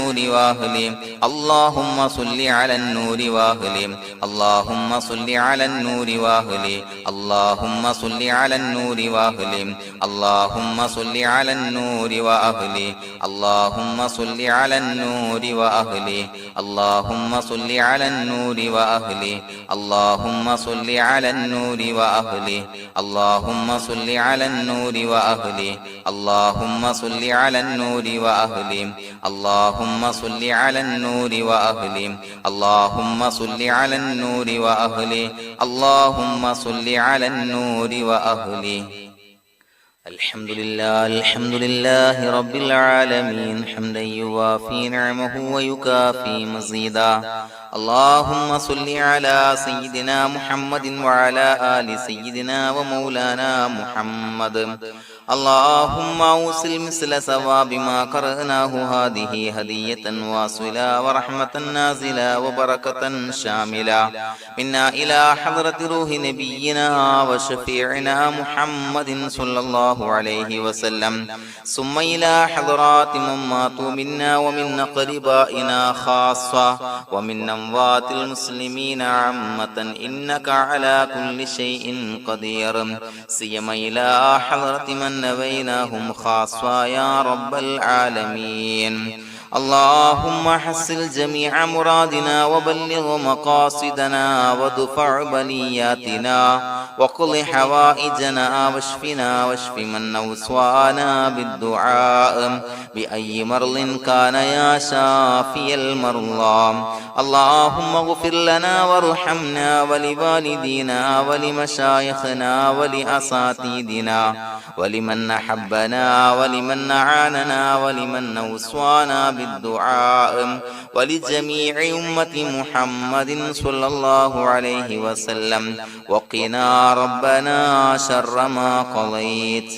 النور وأهله اللهم صل على النور وأهله اللهم صل على النور وأهله اللهم صل على النور وأهله اللهم صل على النور وأهله اللهم صل على النور وأهله اللهم صل على النور وأهله اللهم صل على النور وأهله اللهم صل على النور وأهله اللهم صل على النور وأهله اللهم صل على النور وأهله اللهم صل على النور وأهله اللهم صل على النور وأهله الحمد لله رب العالمين حمدا يوافي نعمه ويكافي مزيدا اللهم صل على سيدنا محمد وعلى آل سيدنا ومولانا محمد اللهم أوصل مثل ثواب ما قرأناه هذه هدية واصلة ورحمة نازلة وبركة شاملة منا إلى حضرة روح نبينا وشفيعنا محمد صلى الله عليه وسلم ثم إلى حضرات من ماتوا منا ومن أقربائنا خاصة ومن أموات المسلمين عامة إنك على كل شيء قدير سيما إلى حضرة من نبيناهم خاصة يا رب العالمين اللهم حصل جميع مرادنا وبلغ مقاصدنا ودفع بلياتنا وقض حوائجنا واشفنا واشف من أوصانا بالدعاء بأي مرض كان يا شافي المرضى اللهم اغفر لنا وارحمنا ولوالدينا ولمشايخنا ولأساتذتنا ولمن أحبنا ولمن أعاننا ولمن أوصانا بالدعاء ولجميع أمة محمد صلى الله عليه وسلم وقنا ربنا شر ما قضيت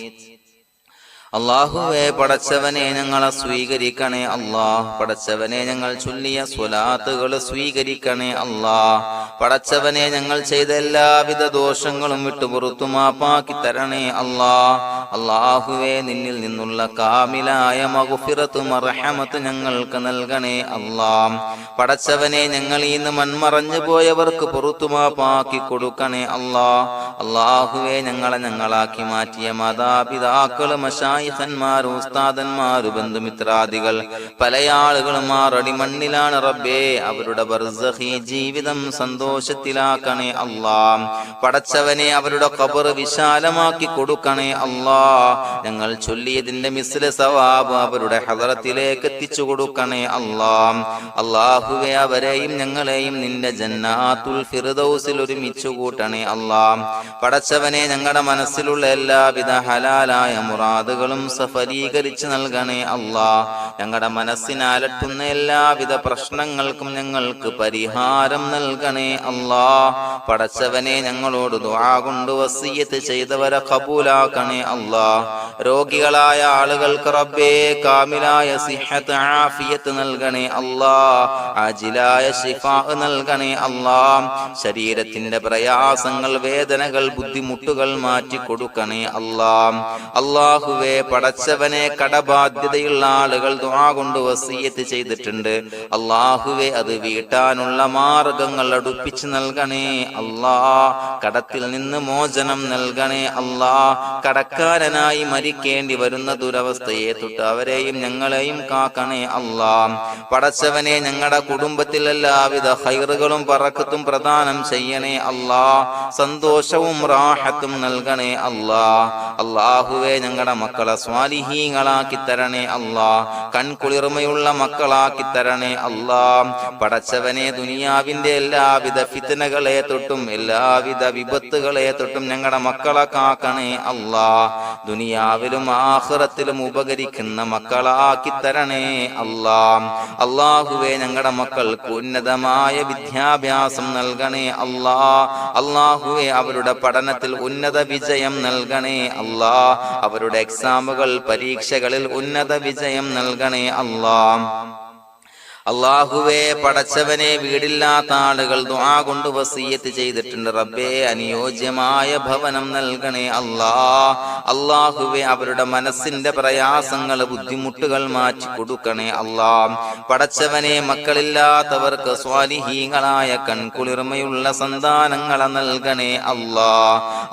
അല്ലാഹുവേ പടച്ചവനെ ഞങ്ങളെ സ്വീകരിക്കണേ അല്ലാഹ് പടച്ചവനെ ഞങ്ങൾ ചൊല്ലിയ സ്വലാത്തുകൾ സ്വീകരിക്കണേ അല്ലാഹ് പടച്ചവനെ ഞങ്ങൾ ചെയ്ത എല്ലാവിധ ദോഷങ്ങളും വിട്ടുപുറത്തു മാപ്പാക്കി തരണേ അല്ലാഹ് അല്ലാഹുവേ നിന്നിൽ നിന്നുള്ള കാമിലായ മഗ്ഫിറത്തും റഹ്മത്തും ഞങ്ങൾക്ക് നൽകണേ അല്ലാഹ് പടച്ചവനെ ഞങ്ങൾ ഇന്ന് മൺമറഞ്ഞു പോയവർക്ക് പുറത്തു മാപ്പാക്കി കൊടുക്കണേ അല്ലാഹ് അല്ലാഹുവേ ഞങ്ങളാക്കി മാറ്റിയ മാതാപിതാക്കളും ഖന്മാർ ഉസ്താദന്മാർ ബന്ധുമിത്രാദികൾ പല ആളുകളും ആറടി മണ്ണിലാണ് റബ്ബേ അവരുടെ ബർസഖി ജീവിതം സന്തോഷത്തിലാക്കണേ അല്ലാഹ് പടച്ചവനെ അവരുടെ ഖബർ വിശാലമാക്കി കൊടുക്കണേ അല്ലാഹ് ഞങ്ങൾ ചൊല്ലിയതിന്റെ മിസ്ല സവാബ് അവരുടെ ഹദറത്തിലേക്ക് എത്തിച്ചു കൊടുക്കണേ അല്ലാഹ് അല്ലാഹുവേ അവരെയും ഞങ്ങളെയും നിന്റെ ജന്നാത്തുൽ ഫിർദൗസിൽ ഒരുമിച്ചു കൂട്ടണേ അല്ലാഹ് പടച്ചവനെ ഞങ്ങളുടെ മനസ്സിലുള്ള എല്ലാവിധ ഹലാലായ മുറാദുകളും സഫലീകരിച്ച് നൽകണേ അല്ലാഹ് ഞങ്ങളുടെ മനസ്സിനെ അലട്ടുന്ന എല്ലാവിധ പ്രശ്നങ്ങൾക്കും ഞങ്ങൾക്ക് പരിഹാരം നൽകണേ അല്ലാഹ് പടച്ചവനെ ഞങ്ങളോട് ദുആ കൊണ്ട് വസിയ്യത്ത് ചെയ്തവരെ ഖബൂലാക്കണേ അല്ലാഹ് രോഗികളായ ആളുകൾക്ക് റബ്ബേ കാമിലായ സിഹത്ത് ആഫിയത്ത് നൽകണേ അല്ലാഹ് ആജിലായ ശിഫാ നൽകണേ അല്ലാഹ് ശരീരത്തിന്റെ പ്രയാസങ്ങൾ വേദനകൾ ബുദ്ധിമുട്ടുകൾ മാറ്റി കൊടുക്കണേ അല്ലാഹ് അല്ലാഹുവേ പടച്ചവനെ കടബാധ്യതയുള്ള ആളുകൾ ദുആ കൊണ്ട് വസിയ്യത്ത് ചെയ്തിട്ടുണ്ട് അല്ലാഹുവേ അത് വീട്ടാനുള്ള മാർഗങ്ങൾ അടുപ്പിച്ച് നൽകണേ അല്ലാഹ് കടത്തിൽ നിന്ന് മോചനം നൽകണേ അല്ലാഹ് കടക്കാരനായി മരിക്കേണ്ടി വരുന്ന ദുരവസ്ഥയെ തൊട്ട് അവരെയും ഞങ്ങളെയും കാക്കണേ അല്ലാഹ് പടച്ചവനെ ഞങ്ങളുടെ കുടുംബത്തിൽ എല്ലാവിധ ഖൈറുകളും ബറക്കത്തും പ്രദാനം ചെയ്യണേ അല്ലാഹ് സന്തോഷവും റാഹത്തും നൽകണേ അല്ലാഹ് അല്ലാഹുവേ ഞങ്ങളുടെ മക്കളെ സ്വാലിഹീങ്ങളാക്കി തരണേ അല്ലാഹ് കൺകുളിർമയുള്ള മക്കളാക്കി തരണേ അല്ലാഹ് പടച്ചവനെ ദുനിയാവിന്റെ എല്ലാവിധ ഫിത്നകളെ തൊട്ടും എല്ലാവിധ വിപത്തുകളെ തൊട്ടും ഞങ്ങളുടെ മക്കളെ കാക്കണേ അല്ലാഹ് ദുനിയാവിലും ആഖിറത്തിലും ഉപകരിക്കുന്ന മക്കളാക്കി തരണേ അല്ലാഹ് അല്ലാഹുവേ ഞങ്ങളുടെ മക്കൾക്ക് ഉന്നതമായ വിദ്യാഭ്യാസം നൽകണേ അല്ലാഹ് അല്ലാഹുവേ അവരുടെ പഠനത്തിൽ ഉന്നത വിജയം നൽകണേ അല്ലാഹ് അവരുടെ എക്സാമുകൾ പരീക്ഷകളിൽ ഉന്നത വിജയം നൽകണേ അല്ലാഹ് അല്ലാഹുവേ, പടച്ചവനെ, വീടില്ലാത്ത ആളുകൾ ദുആ കൊണ്ട് വസിയ്യത്ത് ചെയ്തിട്ടുണ്ട്. റബ്ബേ, അനുയോജ്യമായ ഭവനം നൽകണേ അല്ലാ. അല്ലാഹുവേ, അവരുടെ മനസ്സിന്റെ പ്രയാസങ്ങൾ, ബുദ്ധിമുട്ടുകൾ മാറ്റി കൊടുക്കണേ അല്ലാ. പടച്ചവനെ, മക്കളില്ലാത്തവർക്ക് സ്വാലിഹീങ്ങളായ കൺകുളിർമയുള്ള സന്താനങ്ങളെ നൽകണേ അല്ലാ.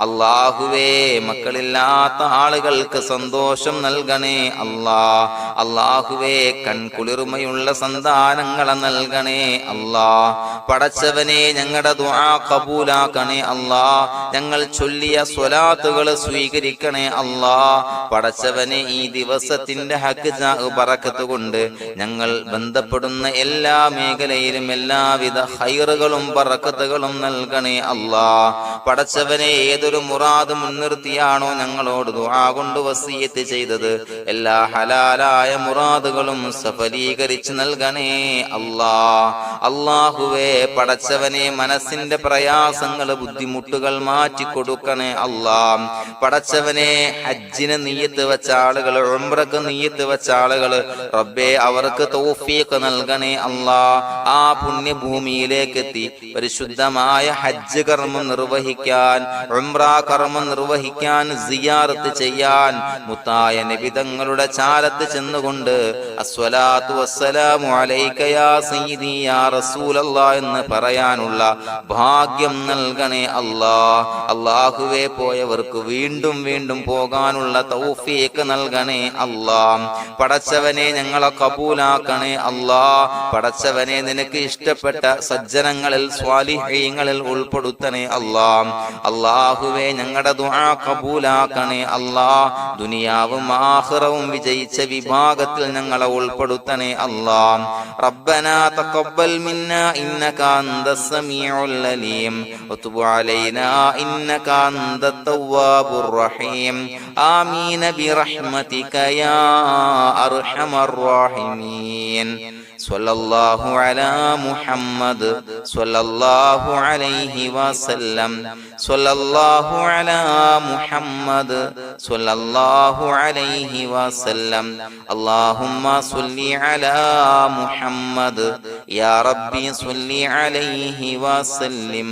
അല്ലാഹുവേ, മക്കളില്ലാത്ത ആളുകൾക്ക് സന്തോഷം നൽകണേ അല്ലാ. അല്ലാഹുവേ, കൺകുളിർമയുള്ള സന്താനങ്ങളെ നൽകണേ അല്ലാ. പടച്ചവനെ, ഞങ്ങളുടെ ദുആ ഖബൂലാക്കണേ അല്ലാ. ഞങ്ങൾ ചൊല്ലിയ സ്വലാത്തുകൾ സ്വീകരിക്കണേ അല്ലാ. പടച്ചവനെ, ഈ ദിവസത്തിന്റെ ഹക്ക് ബറക്കത്ത് കൊണ്ട് ഞങ്ങൾ ബന്ധപ്പെടുന്ന എല്ലാ മേഖലയിലും എല്ലാവിധ ഖൈറുകളും ബറക്കത്തുകളും നൽകണേ അല്ലാ. പടച്ചവനെ, ഏതൊരു മുറാദ് മുൻനിർത്തിയാണോ ഞങ്ങളോട് ദുആ കൊണ്ട് വസിയ്യത്ത് ചെയ്തത്, എല്ലാ ഹലാലായ മുറാദുകളും സഫലീകരിച്ച് നൽകണേ അല്ലാ. അല്ലാഹുവേ, പടച്ചവനെ, മനസ്സിന്റെ പ്രയാസങ്ങൾ, ബുദ്ധിമുട്ടുകൾ മാറ്റി കൊടുക്കണേ അല്ലാ. പടച്ചവനെ, ഹജ്ജിന് നിയ്യത്ത് വെച്ച ആളുകൾ, ഉംറക്ക് നിയ്യത്ത് വെച്ച ആളുകൾ, റബ്ബേ, അവർക്ക് തൗഫീഖ് നൽകണേ അല്ലാ. ആ പുണ്യഭൂമിയിലേക്ക് എത്തി പരിശുദ്ധമായ ഹജ്ജ് കർമ്മം നിർവഹിക്കാൻ, ഉംറ കർമ്മം നിർവഹിക്കാൻ, സിയാറത്ത് ചെയ്യാൻ, മുത്തായ നബി തങ്ങളുടെ ചാരത്ത് ചെന്നുകൊണ്ട് അസ്സലാത്തു വസ്സലാമു അലൈക യാ സയ്യിദി യാ റസൂലല്ലാഹ് എന്ന് പറയാനുള്ള ഭാഗ്യം നൽകണേ അല്ലാ. അല്ലാഹുവേ, പോയവർക്ക് വീണ്ടും വീണ്ടും പോകാനുള്ള തൗഫീഖ് നൽകണേ അല്ലാ. പടച്ചവനെ, ഞങ്ങളെ കബൂലാക്കണേ അല്ലാ. പടച്ചവനെ, നിനക്ക് ഇഷ്ടപ്പെട്ട സജ്ജനങ്ങളിൽ, സ്വാലിഹീങ്ങളിൽ ഉൾപ്പെടുത്തണേ അല്ലാ. അല്ലാഹുവേ, ഞങ്ങളുടെ ദുആ കബൂലാക്കണേ അല്ലാ. ദുനിയാവും ആഖിറവും വിജയിച്ച വിഭാഗത്തിൽ ഞങ്ങളെ ഉൾപ്പെടുത്തണേ അല്ലാ. റബ്ബനാ തഖബ്ബൽ മിന്നാ ഇന്നക അൻതസ് സമീഉൽ അലീം വതുബ് അലൈനാ ഇന്നക അൻതത് തവ്വാബുർ റഹീം. ആമീൻ ബിറഹ്മതിക യാ അർഹമർ റഹീമീൻ. സ്വല്ലല്ലാഹു അലാ മുഹമ്മദ് സ്വല്ലല്ലാഹു അലൈഹി വസല്ലം. സ്വല്ലല്ലാഹു അലാ മുഹമ്മദ് സ്വല്ലല്ലാഹു അലൈഹി വസല്ലം. അല്ലാഹുമ്മ സ്വല്ലി അലാ മുഹമ്മദ് യാ റബ്ബി സ്വല്ലി അലൈഹി വസല്ലം.